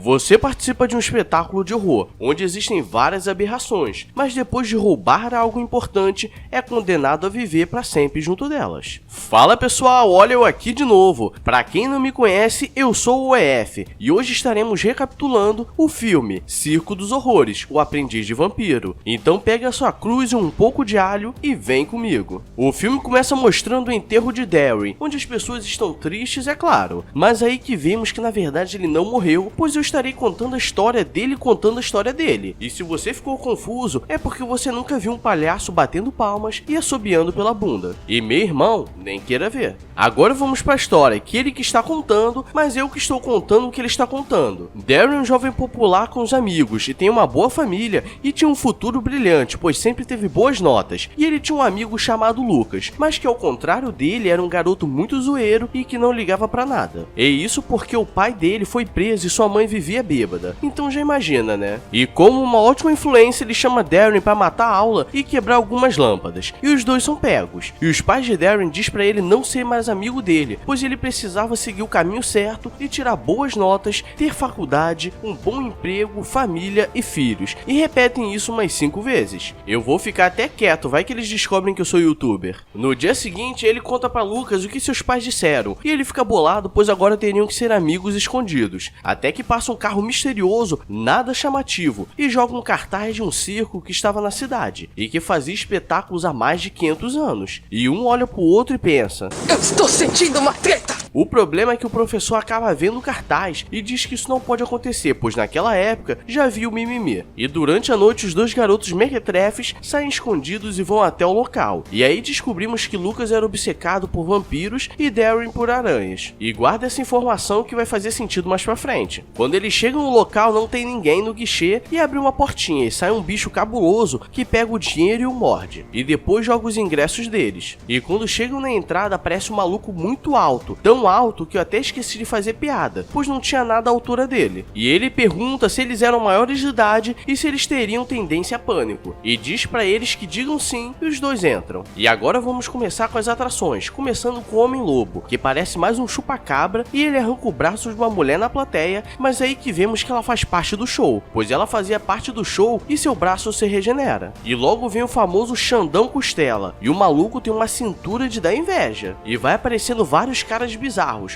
Você participa de um espetáculo de horror, onde existem várias aberrações, mas depois de roubar algo importante, é condenado a viver para sempre junto delas. Fala pessoal, olha eu aqui de novo. Para quem não me conhece, eu sou o EF, e hoje estaremos recapitulando o filme Circo dos Horrores, o Aprendiz de Vampiro. Então pega a sua cruz e um pouco de alho e vem comigo. O filme começa mostrando o enterro de Darren, onde as pessoas estão tristes, é claro, mas aí que vemos que na verdade ele não morreu, pois eu estarei contando a história dele contando a história dele. E se você ficou confuso, é porque você nunca viu um palhaço batendo palmas e assobiando pela bunda. E meu irmão, nem queira ver. Agora vamos para a história, que ele que está contando, mas eu que estou contando o que ele está contando. Darren é um jovem popular com os amigos e tem uma boa família e tinha um futuro brilhante, pois sempre teve boas notas. E ele tinha um amigo chamado Lucas, mas que ao contrário dele era um garoto muito zoeiro e que não ligava pra nada. E isso porque o pai dele foi preso e sua mãe vivia bêbada. Então já imagina, né? E como uma ótima influência, ele chama Darren pra matar a aula e quebrar algumas lâmpadas. E os dois são pegos. E os pais de Darren diz pra ele não ser mais amigo dele, pois ele precisava seguir o caminho certo e tirar boas notas, ter faculdade, um bom emprego, família e filhos. E repetem isso umas 5 vezes. Eu vou ficar até quieto, vai que eles descobrem que eu sou youtuber. No dia seguinte, ele conta pra Lucas o que seus pais disseram, e ele fica bolado, pois agora teriam que ser amigos escondidos. Até que passa um carro misterioso, nada chamativo, e joga um cartaz de um circo que estava na cidade, e que fazia espetáculos há mais de 500 anos. E um olha pro outro e pensa: eu estou sentindo uma treta! O problema é que o professor acaba vendo o cartaz e diz que isso não pode acontecer, pois naquela época já viu o mimimi. E durante a noite os dois garotos mequetrefes saem escondidos e vão até o local. E aí descobrimos que Lucas era obcecado por vampiros e Darren por aranhas. E guarda essa informação que vai fazer sentido mais pra frente. Quando eles chegam no local não tem ninguém no guichê e abre uma portinha e sai um bicho cabuloso que pega o dinheiro e o morde. E depois joga os ingressos deles. E quando chegam na entrada aparece um maluco muito alto, tão alto que eu até esqueci de fazer piada, pois não tinha nada à altura dele. E ele pergunta se eles eram maiores de idade e se eles teriam tendência a pânico. E diz pra eles que digam sim e os dois entram. E agora vamos começar com as atrações, começando com o Homem-Lobo, que parece mais um chupa-cabra e ele arranca o braço de uma mulher na plateia, mas é aí que vemos que ela faz parte do show, pois ela fazia parte do show e seu braço se regenera. E logo vem o famoso Xandão Costela, e o maluco tem uma cintura de dar inveja. E vai aparecendo vários caras bizarros,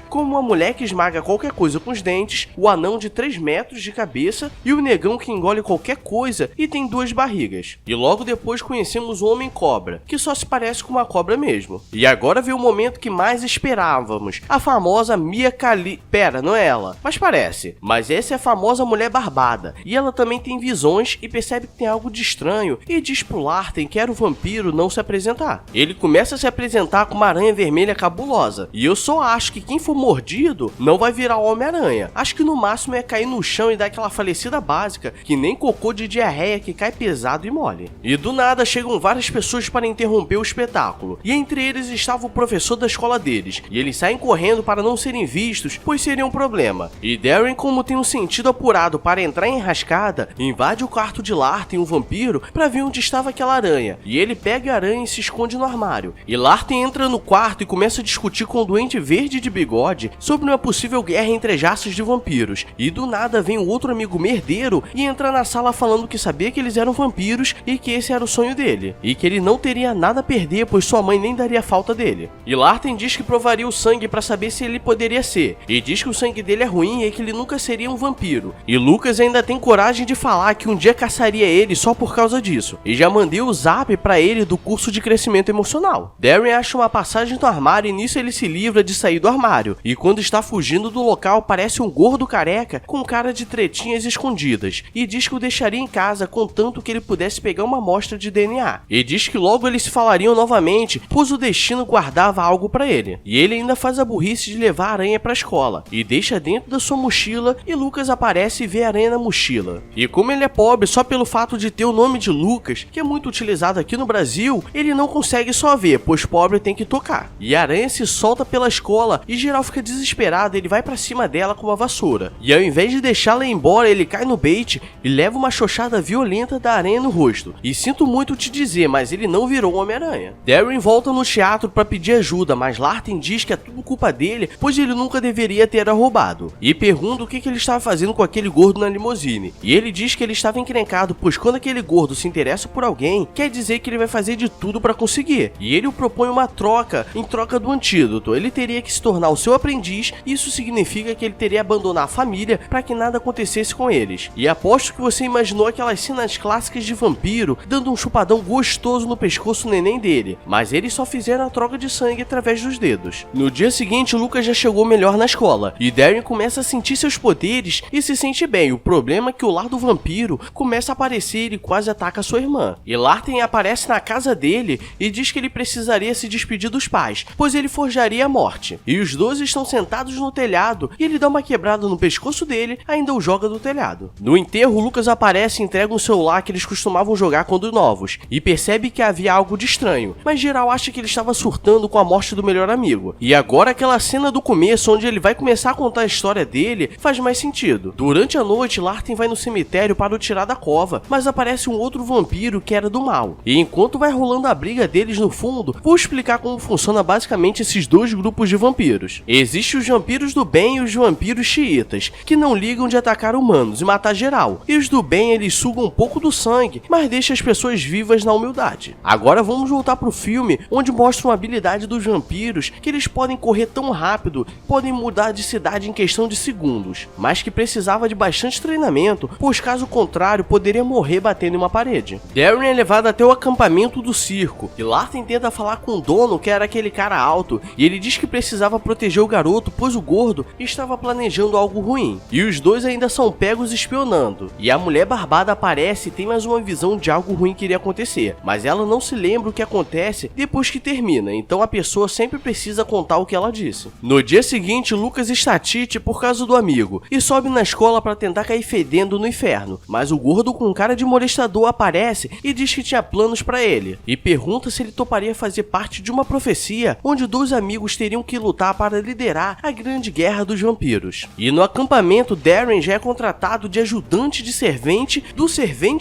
como uma mulher que esmaga qualquer coisa com os dentes, o anão de 3 metros de cabeça e o negão que engole qualquer coisa e tem 2 barrigas. E logo depois conhecemos o Homem-Cobra, que só se parece com uma cobra mesmo. E agora vem o momento que mais esperávamos, a famosa Mia Khalifa. Pera, não é ela, mas parece. Mas essa é a famosa mulher barbada, e ela também tem visões e percebe que tem algo de estranho e diz pro Larten que era o vampiro não se apresentar. Ele começa a se apresentar com uma aranha vermelha cabulosa, e eu só acho que quem for mordido não vai virar Homem-Aranha. Acho que no máximo é cair no chão e dar aquela falecida básica, que nem cocô de diarreia que cai pesado e mole. E do nada chegam várias pessoas para interromper o espetáculo, e entre eles estava o professor da escola deles, e eles saem correndo para não serem vistos, pois seria um problema. E Darren, como tem um sentido apurado para entrar em enrascada, invade o quarto de Larten, o vampiro, para ver onde estava aquela aranha, e ele pega a aranha e se esconde no armário. E Larten entra no quarto e começa a discutir com o Duende Verde de bigode sobre uma possível guerra entre exércitos de vampiros, e do nada vem o outro amigo merdeiro e entra na sala falando que sabia que eles eram vampiros e que esse era o sonho dele, e que ele não teria nada a perder, pois sua mãe nem daria falta dele. E Larten diz que provaria o sangue para saber se ele poderia ser, e diz que o sangue dele é ruim e que ele nunca seria um vampiro. E Lucas ainda tem coragem de falar que um dia caçaria ele só por causa disso, e já mandei o zap para ele do curso de crescimento emocional. Darren acha uma passagem do armário e nisso ele se livra de sair do armário, e quando está fugindo do local aparece um gordo careca com cara de tretinhas escondidas, e diz que o deixaria em casa contanto que ele pudesse pegar uma amostra de DNA, e diz que logo eles se falariam novamente, pois o destino guardava algo para ele. E ele ainda faz a burrice de levar a aranha para a escola, e deixa dentro da sua mochila, e Lucas aparece e vê a aranha na mochila. E como ele é pobre só pelo fato de ter o nome de Lucas, que é muito utilizado aqui no Brasil, ele não consegue só ver, pois pobre tem que tocar. E a aranha se solta pela escola escola e geral fica desesperado, ele vai pra cima dela com uma vassoura. E ao invés de deixá-la ir embora, ele cai no bait e leva uma chochada violenta da aranha no rosto. E sinto muito te dizer, mas ele não virou um Homem-Aranha. Darren volta no teatro pra pedir ajuda, mas Larten diz que é tudo culpa dele, pois ele nunca deveria ter a roubado. E pergunta o que ele estava fazendo com aquele gordo na limusine. E ele diz que ele estava encrencado, pois quando aquele gordo se interessa por alguém, quer dizer que ele vai fazer de tudo pra conseguir. E ele o propõe uma troca, em troca do antídoto. Ele teria que se tornar o seu aprendiz, e isso significa que ele teria que abandonar a família para que nada acontecesse com eles. E aposto que você imaginou aquelas cenas clássicas de vampiro dando um chupadão gostoso no pescoço neném dele, mas eles só fizeram a troca de sangue através dos dedos. No dia seguinte, Lucas já chegou melhor na escola, e Darren começa a sentir seus poderes e se sente bem. O problema é que o lar do vampiro começa a aparecer e quase ataca sua irmã. E Larten aparece na casa dele e diz que ele precisaria se despedir dos pais, pois ele forjaria a morte. E os dois estão sentados no telhado e ele dá uma quebrada no pescoço dele, ainda o joga do telhado. No enterro, Lucas aparece e entrega um celular que eles costumavam jogar quando novos, e percebe que havia algo de estranho, mas geral acha que ele estava surtando com a morte do melhor amigo. E agora aquela cena do começo, onde ele vai começar a contar a história dele, faz mais sentido. Durante a noite, Larten vai no cemitério para o tirar da cova, mas aparece um outro vampiro que era do mal. E enquanto vai rolando a briga deles no fundo, vou explicar como funciona basicamente esses dois grupos de vampiros. Existem os vampiros do bem e os vampiros xiitas, que não ligam de atacar humanos e matar geral. E os do bem, eles sugam um pouco do sangue, mas deixam as pessoas vivas na humildade. Agora vamos voltar pro filme, onde mostra uma habilidade dos vampiros, que eles podem correr tão rápido, podem mudar de cidade em questão de segundos, mas que precisava de bastante treinamento, pois caso contrário poderia morrer batendo em uma parede. Darren é levado até o acampamento do circo, e Larten tenta falar com o dono, que era aquele cara alto, e ele diz que precisava proteger o garoto, pois o gordo estava planejando algo ruim. E os dois ainda são pegos espionando, e a mulher barbada aparece e tem mais uma visão de algo ruim que iria acontecer, mas ela não se lembra o que acontece depois que termina, então a pessoa sempre precisa contar o que ela disse. No dia seguinte, Lucas está tite por causa do amigo, e sobe na escola para tentar cair fedendo no inferno, mas o gordo com cara de molestador aparece e diz que tinha planos para ele, e pergunta se ele toparia fazer parte de uma profecia onde dois amigos teriam que lutar para liderar a grande guerra dos vampiros. E no acampamento, Darren já é contratado de ajudante de servente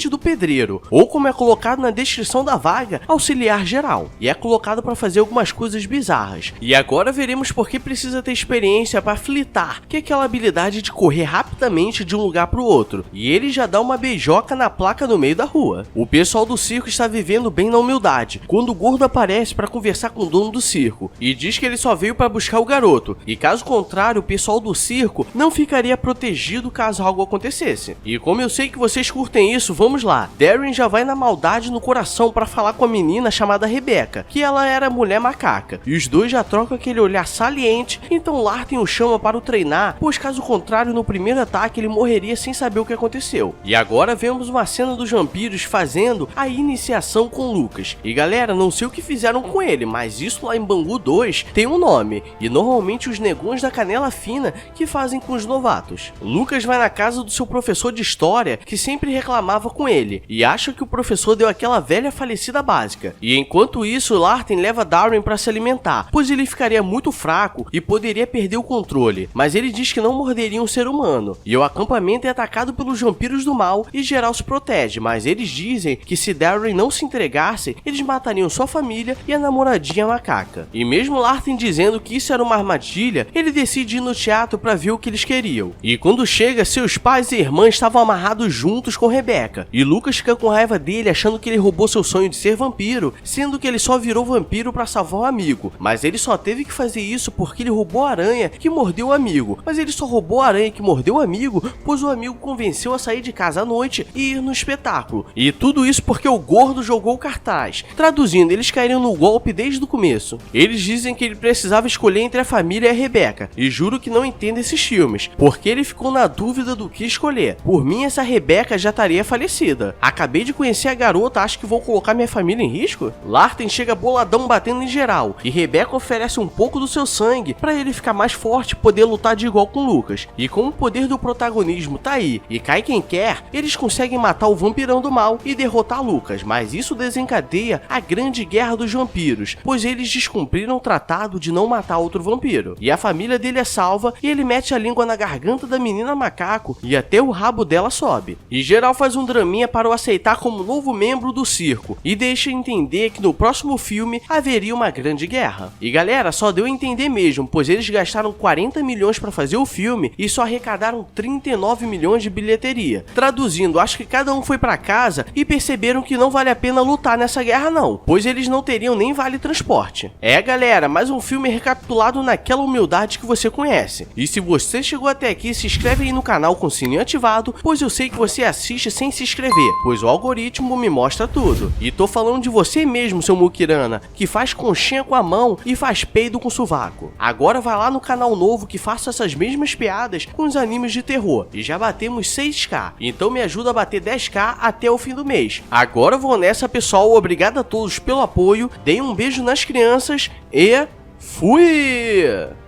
do pedreiro, ou como é colocado na descrição da vaga, auxiliar geral, e é colocado para fazer algumas coisas bizarras. E agora veremos por que precisa ter experiência para flitar, que é aquela habilidade de correr rapidamente de um lugar para o outro, e ele já dá uma beijoca na placa no meio da rua. O pessoal do circo está vivendo bem na humildade, quando o gordo aparece para conversar com o dono do circo, e diz que ele só veio para buscar o garoto, e caso contrário, o pessoal do circo não ficaria protegido caso algo acontecesse. E como eu sei que vocês curtem isso, vamos lá. Darren já vai na maldade no coração para falar com a menina chamada Rebecca, que ela era mulher macaca, e os dois já trocam aquele olhar saliente, então Larten o chama para o treinar, pois caso contrário, no primeiro ataque ele morreria sem saber o que aconteceu. E agora vemos uma cena dos vampiros fazendo a iniciação com Lucas. E galera, não sei o que fizeram com ele, mas isso lá em Bangu 2 tem um nome, e normalmente os negões da canela fina que fazem com os novatos. Lucas vai na casa do seu professor de história, que sempre reclamava com ele, e acha que o professor deu aquela velha falecida básica. E enquanto isso, Larten leva Darren para se alimentar, pois ele ficaria muito fraco e poderia perder o controle, mas ele diz que não morderia um ser humano. E o acampamento é atacado pelos vampiros do mal e geral se protege, mas eles dizem que se Darren não se entregasse, eles matariam sua família e a namoradinha macaca. E mesmo Larten dizendo que isso era uma armadilha, ele decide ir no teatro para ver o que eles queriam. E quando chega, seus pais e irmã estavam amarrados juntos com Rebecca, e Lucas fica com raiva dele, achando que ele roubou seu sonho de ser vampiro, sendo que ele só virou vampiro para salvar um amigo, mas ele só teve que fazer isso porque ele roubou a aranha que mordeu o amigo, mas ele só roubou a aranha que mordeu o amigo, pois o amigo convenceu a sair de casa à noite e ir no espetáculo. E tudo isso porque o gordo jogou o cartaz. Traduzindo, eles caíram no golpe desde o começo. Eles dizem que ele precisava escolher entre a família e a Rebecca, e juro que não entendo esses filmes, porque ele ficou na dúvida do que escolher. Por mim, essa Rebecca já estaria falecida. Acabei de conhecer a garota, acho que vou colocar minha família em risco? Larten chega boladão batendo em geral, e Rebecca oferece um pouco do seu sangue para ele ficar mais forte e poder lutar de igual com Lucas. E como o poder do protagonismo tá aí, e cai quem quer, eles conseguem matar o vampirão do mal e derrotar Lucas, mas isso desencadeia a grande guerra dos vampiros, pois eles descumpriram o tratado de não matar matar outro vampiro. E a família dele é salva e ele mete a língua na garganta da menina macaco e até o rabo dela sobe. E geral faz um draminha para o aceitar como novo membro do circo e deixa entender que no próximo filme haveria uma grande guerra. E galera, só deu a entender mesmo, pois eles gastaram 40 milhões para fazer o filme e só arrecadaram 39 milhões de bilheteria. Traduzindo, acho que cada um foi para casa e perceberam que não vale a pena lutar nessa guerra não, pois eles não teriam nem vale transporte. É galera, mais um filme recapitulado naquela humildade que você conhece. E se você chegou até aqui, se inscreve aí no canal com o sininho ativado, pois eu sei que você assiste sem se inscrever, pois o algoritmo me mostra tudo. E tô falando de você mesmo, seu muquirana, que faz conchinha com a mão e faz peido com o sovaco. Agora vai lá no canal novo que faço essas mesmas piadas com os animes de terror. E já batemos 6k, então me ajuda a bater 10k até o fim do mês. Agora vou nessa, pessoal, obrigado a todos pelo apoio, deem um beijo nas crianças e fui!